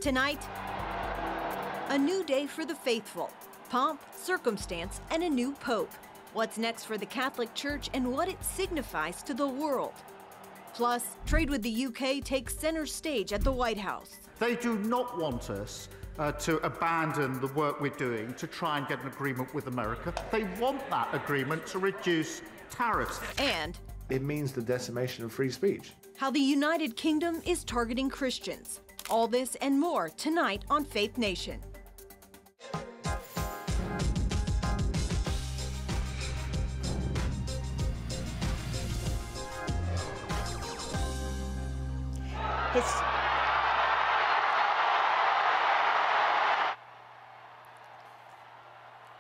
Tonight, a new day for the faithful, pomp, circumstance, and a new pope. What's next for the Catholic Church and what it signifies to the world. Plus, trade with the UK takes center stage at the White House. They do not want us to abandon the work we're doing to try and get an agreement with America. They want that agreement to reduce tariffs. And it means the decimation of free speech. How the United Kingdom is targeting Christians. All this and more tonight on Faith Nation.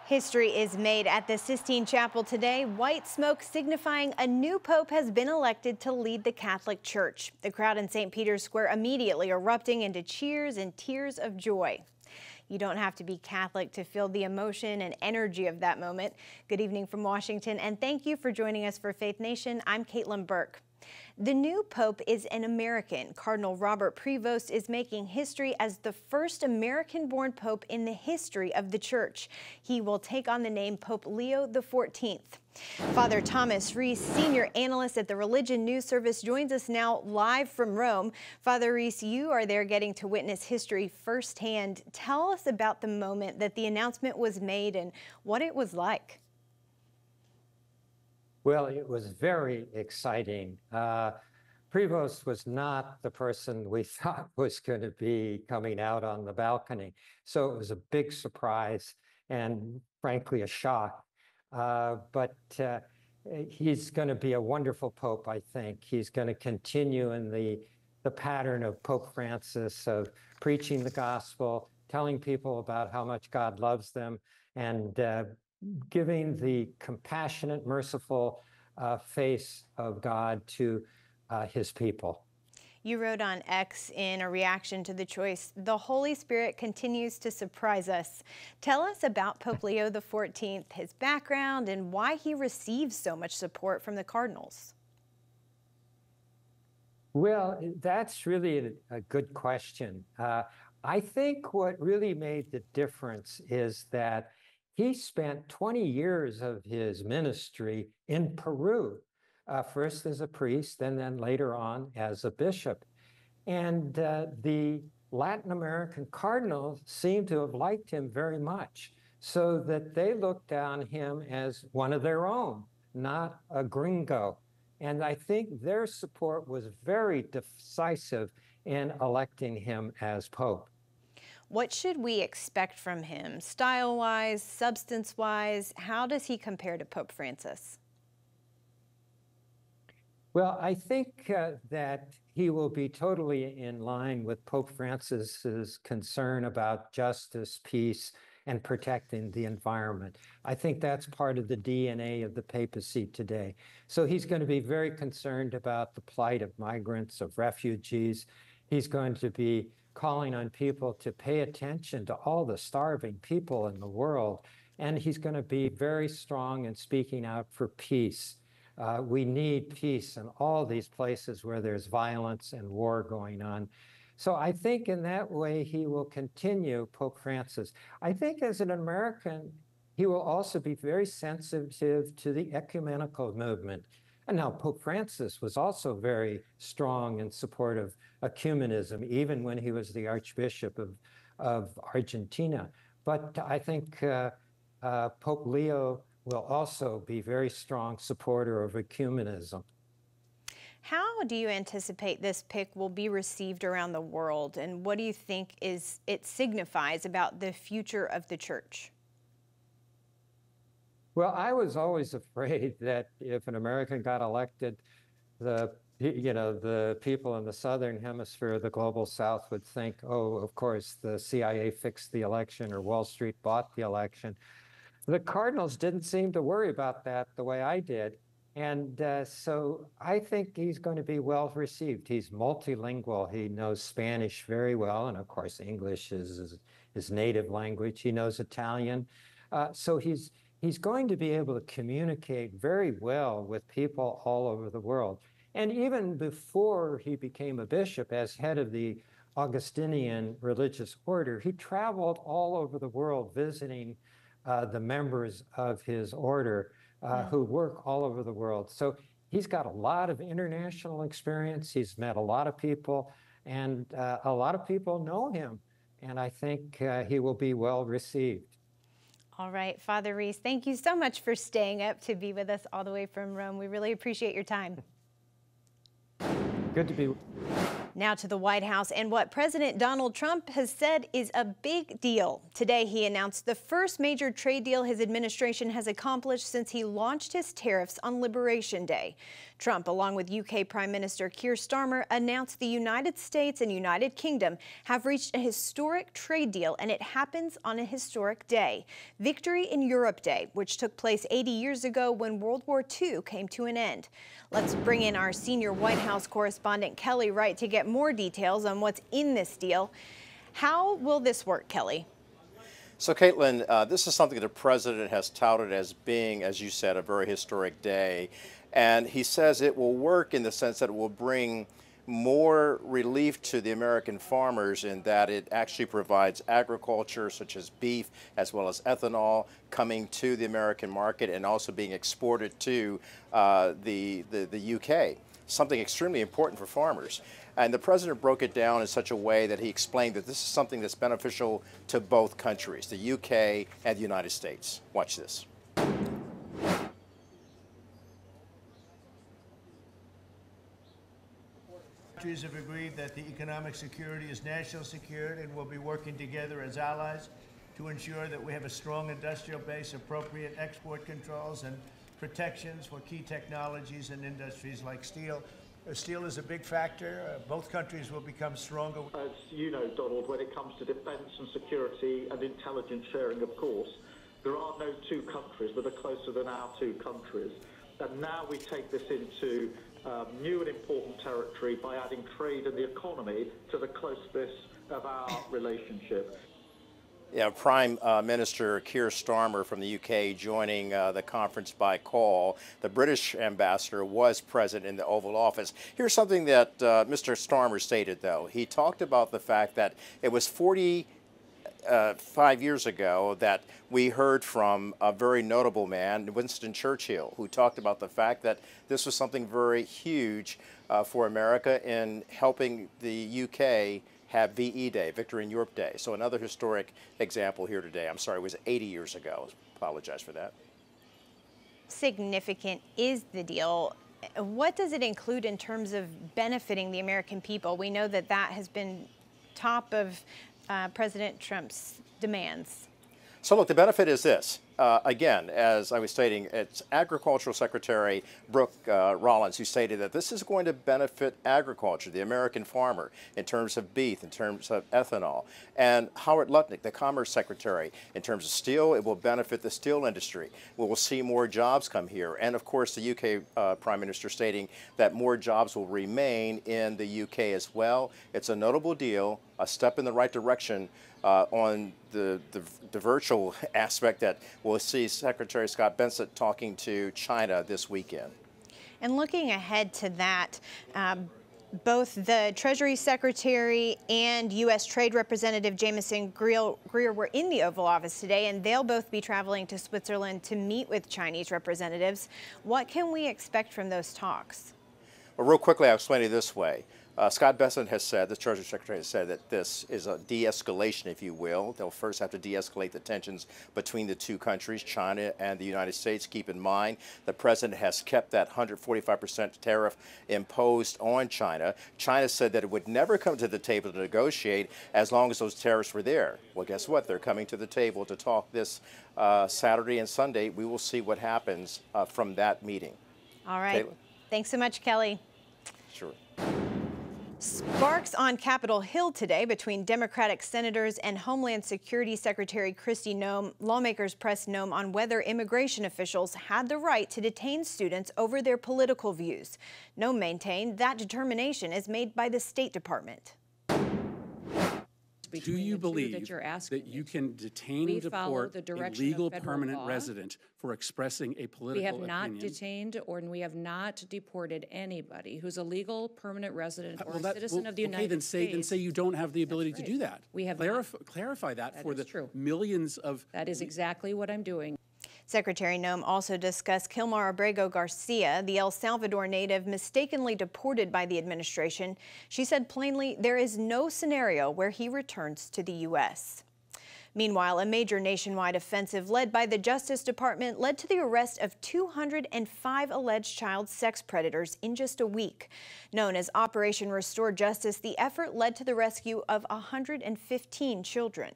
History is made at the Sistine Chapel today. White smoke signifying a new pope has been elected to lead the Catholic Church. The crowd in St. Peter's Square immediately erupting into cheers and tears of joy. You don't have to be Catholic to feel the emotion and energy of that moment. Good evening from Washington, and thank you for joining us for Faith Nation. I'm Caitlin Burke. The new pope is an American. Cardinal Robert Prevost is making history as the first American-born pope in the history of the church. He will take on the name Pope Leo XIV. Father Thomas Reese, senior analyst at the Religion News Service, joins us now live from Rome. Father Reese, you are there getting to witness history firsthand. Tell us about the moment that the announcement was made and what it was like. Well, it was very exciting. Prevost was not the person we thought was going to be coming out on the balcony. So it was a big surprise and frankly a shock. But he's going to be a wonderful pope, I think. He's going to continue in the pattern of Pope Francis of preaching the gospel, telling people about how much God loves them, and giving the compassionate, merciful face of God to his people. You wrote on X in a reaction to the choice, "The Holy Spirit continues to surprise us." Tell us about Pope Leo XIV, his background, and why he receives so much support from the cardinals. Well, that's really a good question. I think what really made the difference is that he spent 20 years of his ministry in Peru, first as a priest and then later on as a bishop. And the Latin American cardinals seem to have liked him very much, so that they looked down him as one of their own, not a gringo. And I think their support was very decisive in electing him as Pope. What should we expect from him, style-wise, substance-wise? How does he compare to Pope Francis? Well, I think that he will be totally in line with Pope Francis's concern about justice, peace, and protecting the environment. I think that's part of the DNA of the papacy today. So he's going to be very concerned about the plight of migrants, of refugees. He's going to be calling on people to pay attention to all the starving people in the world. And he's going to be very strong in speaking out for peace. We need peace in all these places where there's violence and war going on. So I think in that way, he will continue Pope Francis. I think as an American, he will also be very sensitive to the ecumenical movement. And now Pope Francis was also very strong in support of ecumenism, even when he was the Archbishop of Argentina. But I think Pope Leo will also be very strong supporter of ecumenism. How do you anticipate this pick will be received around the world, and what do you think it signifies about the future of the church? Well, I was always afraid that if an American got elected, the people in the Southern Hemisphere, the global South, would think, oh, of course, the CIA fixed the election or Wall Street bought the election. The Cardinals didn't seem to worry about that the way I did. And so I think he's going to be well received. He's multilingual. He knows Spanish very well. And of course, English is his native language. He knows Italian. So he's going to be able to communicate very well with people all over the world. And even before he became a bishop, as head of the Augustinian religious order. He traveled all over the world visiting the members of his order who work all over the world. So he's got a lot of international experience. He's met a lot of people, and a lot of people know him. And I think he will be well received. All right, Father Reese, thank you so much for staying up to be with us all the way from Rome. We really appreciate your time. Good to be. Now to the White House and what President Donald Trump has said is a big deal. Today, he announced the first major trade deal his administration has accomplished since he launched his tariffs on Liberation Day. Trump, along with UK Prime Minister Keir Starmer, announced the United States and United Kingdom have reached a historic trade deal, and it happens on a historic day, Victory in Europe Day, which took place 80 years ago when World War II came to an end. Let's bring in our senior White House correspondent, Kelly Wright, to get more details on what's in this deal. How will this work, Kelly? So, Caitlin, this is something the president has touted as being, as you said, a very historic day. And he says it will work in the sense that it will bring more relief to the American farmers in that it actually provides agriculture such as beef as well as ethanol coming to the American market and also being exported to the UK, something extremely important for farmers. And the president broke it down in such a way that he explained that this is something that's beneficial to both countries, the UK and the United States. Watch this. Countries have agreed that the economic security is national security and will be working together as allies to ensure that we have a strong industrial base, appropriate export controls and protections for key technologies and industries like steel. Steel is a big factor. Both countries will become stronger. As you know, Donald, when it comes to defence and security and intelligence sharing, of course, there are no two countries that are closer than our two countries. And now we take this into new and important territory by adding trade and the economy to the closeness of our relationship. Yeah, Prime Minister Keir Starmer from the UK joining the conference by call. The British ambassador was present in the Oval Office. Here's something that Mr. Starmer stated, though. He talked about the fact that it was 45 years ago that we heard from a very notable man, Winston Churchill, who talked about the fact that this was something very huge for America in helping the UK have VE Day, Victory in Europe Day. So another historic example here today. I'm sorry, it was 80 years ago. Apologize for that. Significant is the deal. What does it include in terms of benefiting the American people? We know that that has been top of President Trump's demands. So look, the benefit is this. Again, as I was stating, it's Agricultural Secretary Brooke Rollins who stated that this is going to benefit agriculture, the American farmer, in terms of beef, in terms of ethanol. And Howard Lutnick, the Commerce Secretary, in terms of steel, it will benefit the steel industry. We will see more jobs come here. And of course, the UK Prime Minister stating that more jobs will remain in the UK as well. It's a notable deal, a step in the right direction on the virtual aspect that we'll see Secretary Scott Bessent talking to China this weekend. And looking ahead to that, both the Treasury Secretary and U.S. Trade Representative Jameson Greer were in the Oval Office today, and they'll both be traveling to Switzerland to meet with Chinese representatives. What can we expect from those talks? Well, real quickly, I'll explain it this way. Scott Bessent has said, the Treasury Secretary has said that this is a de-escalation, if you will. They'll first have to de-escalate the tensions between the two countries, China and the United States. Keep in mind, the president has kept that 145% tariff imposed on China. China said that it would never come to the table to negotiate as long as those tariffs were there. Well, guess what? They're coming to the table to talk this Saturday and Sunday. We will see what happens from that meeting. All right. Caitlin? Thanks so much, Kelly. Sure. Sparks on Capitol Hill today between Democratic senators and Homeland Security Secretary Kristi Noem. Lawmakers pressed Noem on whether immigration officials had the right to detain students over their political views. Noem maintained that determination is made by the State Department. between Do you the two believe that you're asking that you me. can detain We and follow deport the a direction of legal federal permanent law. resident for expressing a political We have not opinion? detained we have not deported anybody who's a legal permanent resident or Well, a citizen of the United States. Then say you don't have the ability to do that. We have clarify that That for is the true. millions of. That is exactly what I'm doing. Secretary Noem also discussed Kilmar Abrego Garcia, the El Salvador native mistakenly deported by the administration. She said plainly there is no scenario where he returns to the U.S. Meanwhile, a major nationwide offensive led by the Justice Department led to the arrest of 205 alleged child sex predators in just a week. Known as Operation Restore Justice, the effort led to the rescue of 115 children.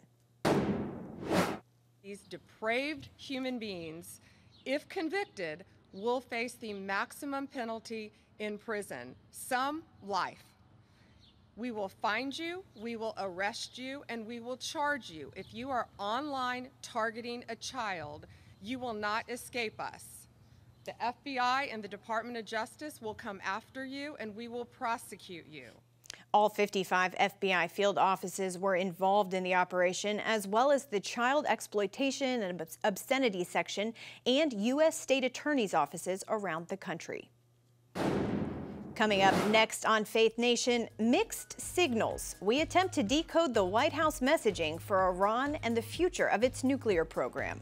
These depraved human beings, if convicted, will face the maximum penalty in prison, some life. We will find you, we will arrest you, and we will charge you. If you are online targeting a child, you will not escape us. The FBI and the Department of Justice will come after you, and we will prosecute you. All 55 FBI field offices were involved in the operation, as well as the Child Exploitation and Obscenity Section and U.S. state attorneys' offices around the country. Coming up next on Faith Nation, mixed signals. We attempt to decode the White House messaging for Iran and the future of its nuclear program.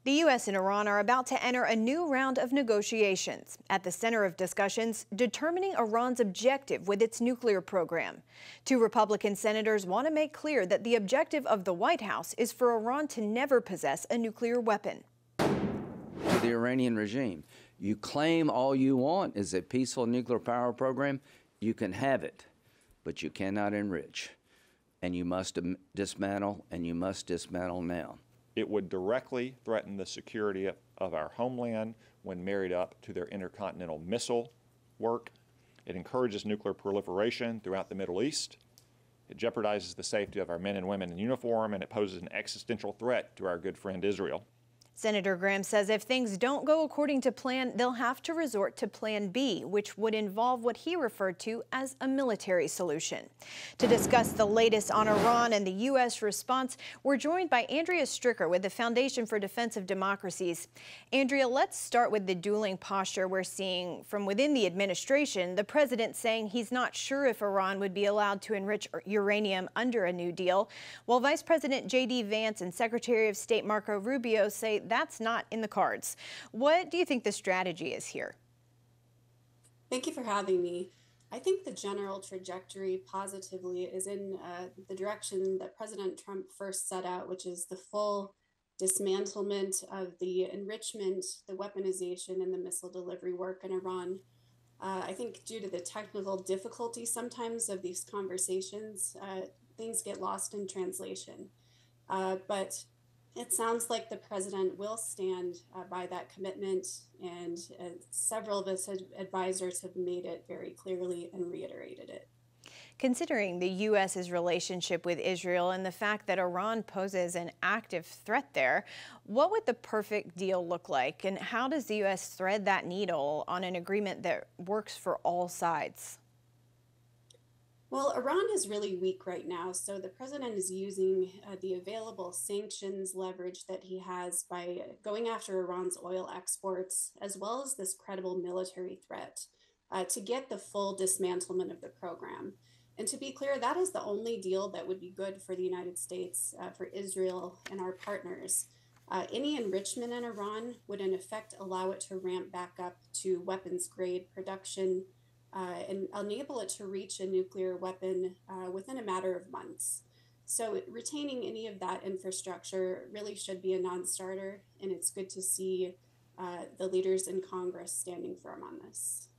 The U.S. and Iran are about to enter a new round of negotiations. At the center of discussions, determining Iran's objective with its nuclear program. Two Republican senators want to make clear that the objective of the White House is for Iran to never possess a nuclear weapon. To the Iranian regime, you claim all you want is a peaceful nuclear power program. You can have it, but you cannot enrich. And you must dismantle, and you must dismantle now. It would directly threaten the security of our homeland when married up to their intercontinental missile work. It encourages nuclear proliferation throughout the Middle East. It jeopardizes the safety of our men and women in uniform, and it poses an existential threat to our good friend Israel. Senator Graham says if things don't go according to plan, they'll have to resort to Plan B, which would involve what he referred to as a military solution. To discuss the latest on Iran and the U.S. response, we're joined by Andrea Stricker with the Foundation for Defense of Democracies. Andrea, let's start with the dueling posture we're seeing from within the administration. The president saying he's not sure if Iran would be allowed to enrich uranium under a new deal, while Vice President J.D. Vance and Secretary of State Marco Rubio say that's not in the cards. What do you think the strategy is here? Thank you for having me. I think the general trajectory positively is in the direction that President Trump first set out, which is the full dismantlement of the enrichment, the weaponization, and the missile delivery work in Iran. I think due to the technical difficulty sometimes of these conversations, things get lost in translation. But it sounds like the president will stand by that commitment, and several of his advisors have made it very clearly and reiterated it. Considering the U.S.'s relationship with Israel and the fact that Iran poses an active threat there, what would the perfect deal look like, and how does the U.S. thread that needle on an agreement that works for all sides? Well, Iran is really weak right now, so the president is using the available sanctions leverage that he has by going after Iran's oil exports, as well as this credible military threat, to get the full dismantlement of the program. And to be clear, that is the only deal that would be good for the United States, for Israel and our partners. Any enrichment in Iran would in effect allow it to ramp back up to weapons-grade production, and enable it to reach a nuclear weapon within a matter of months. So retaining any of that infrastructure really should be a non-starter, and it's good to see the leaders in Congress standing firm on this.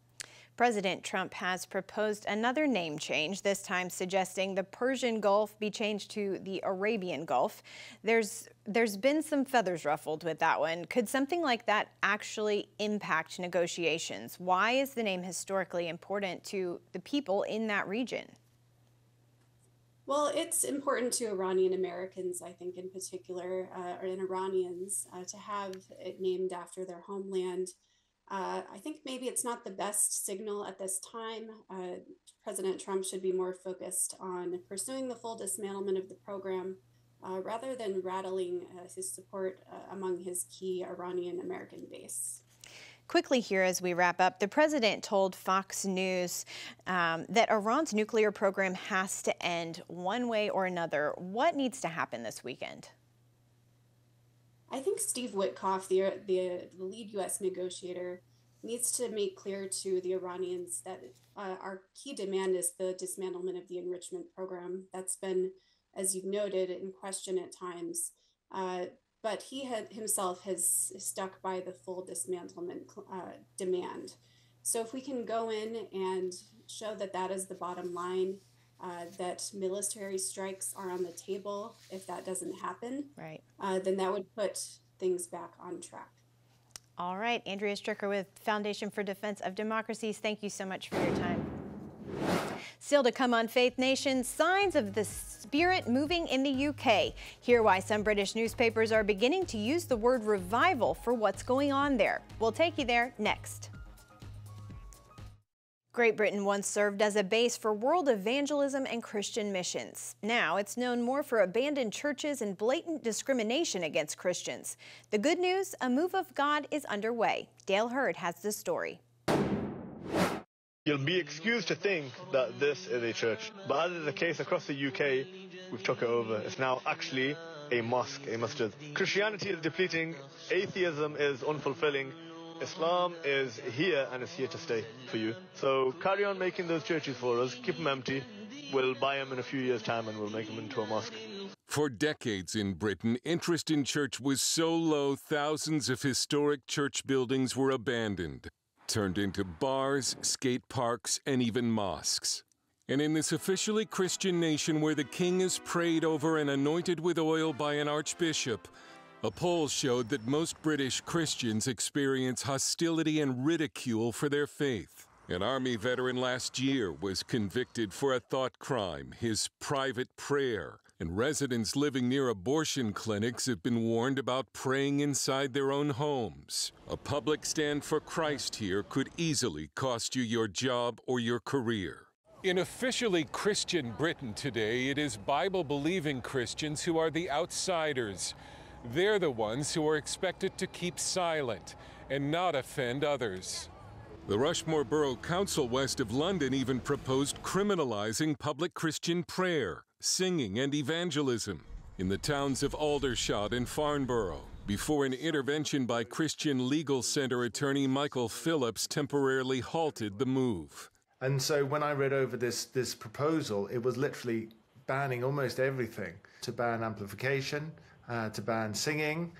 President Trump has proposed another name change, this time suggesting the Persian Gulf be changed to the Arabian Gulf. There's been some feathers ruffled with that one. Could something like that actually impact negotiations? Why is the name historically important to the people in that region? Well, it's important to Iranian Americans, I think, in particular, and Iranians, to have it named after their homeland. I think maybe it's not the best signal at this time. President Trump should be more focused on pursuing the full dismantlement of the program rather than rattling his support among his key Iranian American base. Quickly here as we wrap up, the president told Fox News that Iran's nuclear program has to end one way or another. What needs to happen this weekend? I think Steve Witkoff, the lead U.S. negotiator, needs to make clear to the Iranians that our key demand is the dismantlement of the enrichment program. That's been, as you've noted, in question at times. But he himself has stuck by the full dismantlement demand. So if we can go in and show that that is the bottom line, that military strikes are on the table if that doesn't happen, right, then that would put things back on track. All right, Andrea Stricker with Foundation for Defense of Democracies, thank you so much for your time. Still to come on Faith Nation, signs of the Spirit moving in the UK. Hear why some British newspapers are beginning to use the word revival for what's going on there. We'll take you there next. Great Britain once served as a base for world evangelism and Christian missions. Now it's known more for abandoned churches and blatant discrimination against Christians. The good news, a move of God is underway. Dale Hurd has the story. You'll be excused to think that this is a church, but as is the case across the UK, we've took it over. It's now actually a mosque, a masjid. Christianity is depleting, atheism is unfulfilling, Islam is here and is here to stay for you. So carry on making those churches for us, keep them empty, we'll buy them in a few years' time and we'll make them into a mosque. For decades in Britain, interest in church was so low, thousands of historic church buildings were abandoned, turned into bars, skate parks, and even mosques. And in this officially Christian nation where the king is prayed over and anointed with oil by an archbishop, a poll showed that most British Christians experience hostility and ridicule for their faith. An Army veteran last year was convicted for a thought crime, his private prayer, and residents living near abortion clinics have been warned about praying inside their own homes. A public stand for Christ here could easily cost you your job or your career. In officially Christian Britain today, it is Bible-believing Christians who are the outsiders. They're the ones who are expected to keep silent and not offend others. The Rushmore Borough Council west of London even proposed criminalizing public Christian prayer, singing, and evangelism in the towns of Aldershot and Farnborough, before an intervention by Christian Legal Center attorney Michael Phillips temporarily halted the move. And so when I read over this proposal, it was literally banning almost everything, to ban amplification, to ban singing,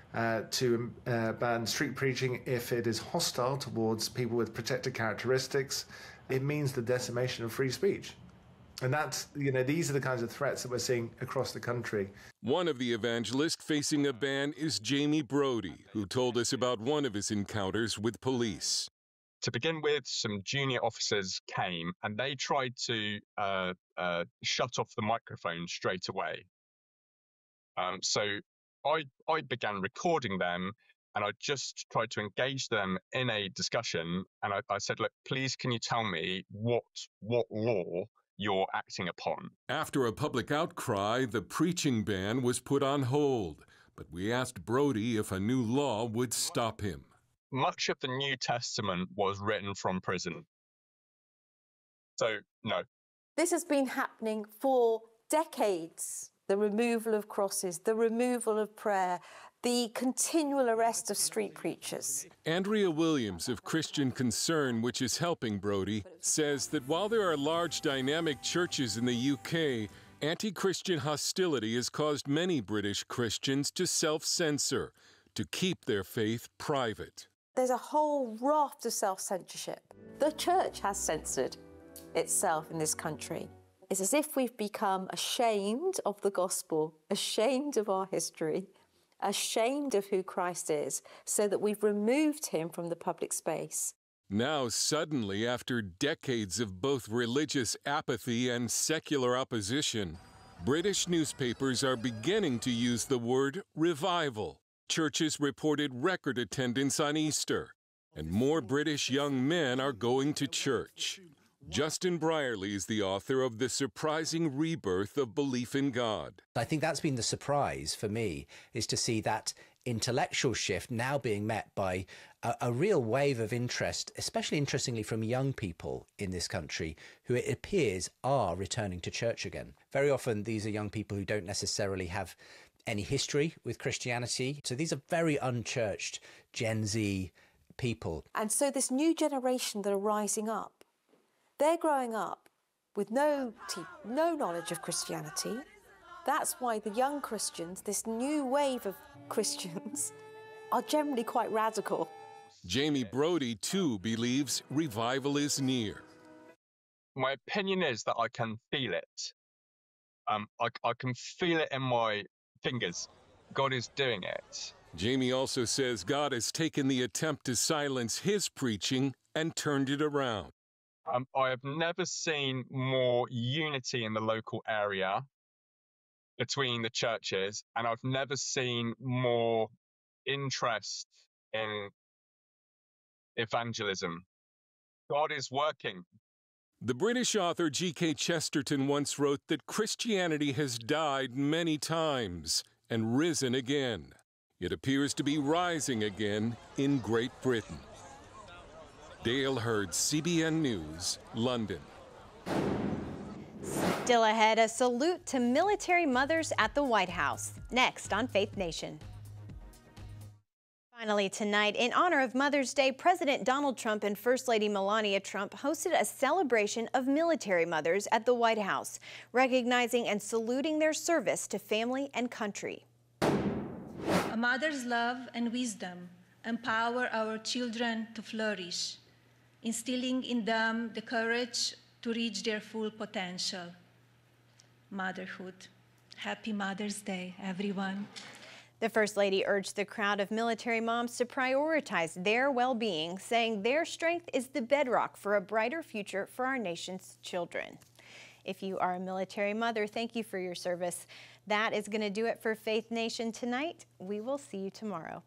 to ban street preaching if it is hostile towards people with protected characteristics. It means the decimation of free speech. And that's, these are the kinds of threats that we're seeing across the country. One of the evangelists facing a ban is Jamie Brody, who told us about one of his encounters with police. To begin with, some junior officers came and they tried to shut off the microphone straight away. So I began recording them and I just tried to engage them in a discussion. And I said, look, please, can you tell me what law you're acting upon? After a public outcry, the preaching ban was put on hold. But we asked Brody if a new law would stop him. Much of the New Testament was written from prison. So, no. This has been happening for decades. The removal of crosses, the removal of prayer, the continual arrest of street preachers. Andrea Williams of Christian Concern, which is helping Brody, says that while there are large dynamic churches in the UK, anti-Christian hostility has caused many British Christians to self-censor, to keep their faith private. There's a whole raft of self-censorship. The church has censored itself in this country. It's as if we've become ashamed of the gospel, ashamed of our history, ashamed of who Christ is, so that we've removed him from the public space. Now, suddenly, after decades of both religious apathy and secular opposition, British newspapers are beginning to use the word revival. Churches reported record attendance on Easter. And more British young men are going to church. Justin Brierley is the author of The Surprising Rebirth of Belief in God. I think that's been the surprise for me, is to see that intellectual shift now being met by a real wave of interest, especially interestingly from young people in this country who it appears are returning to church again. Very often these are young people who don't necessarily have any history with Christianity. So these are very unchurched Gen Z people. And so this new generation that are rising up, they're growing up with no knowledge of Christianity. That's why the young Christians, this new wave of Christians, are generally quite radical. Jamie Brody, too, believes revival is near. My opinion is that I can feel it. I can feel it in my fingers. God is doing it. Jamie also says God has taken the attempt to silence his preaching and turned it around. I have never seen more unity in the local area between the churches, and I've never seen more interest in evangelism. God is working. The British author G.K. Chesterton once wrote that Christianity has died many times and risen again. It appears to be rising again in Great Britain. Dale Hurd, CBN News, London. Still ahead, a salute to military mothers at the White House. Next on Faith Nation. Finally tonight, in honor of Mother's Day, President Donald Trump and First Lady Melania Trump hosted a celebration of military mothers at the White House, recognizing and saluting their service to family and country. A mother's love and wisdom empower our children to flourish, instilling in them the courage to reach their full potential. Motherhood. Happy Mother's Day, everyone. The First Lady urged the crowd of military moms to prioritize their well-being, saying their strength is the bedrock for a brighter future for our nation's children. If you are a military mother, thank you for your service. That is going to do it for Faith Nation tonight. We will see you tomorrow.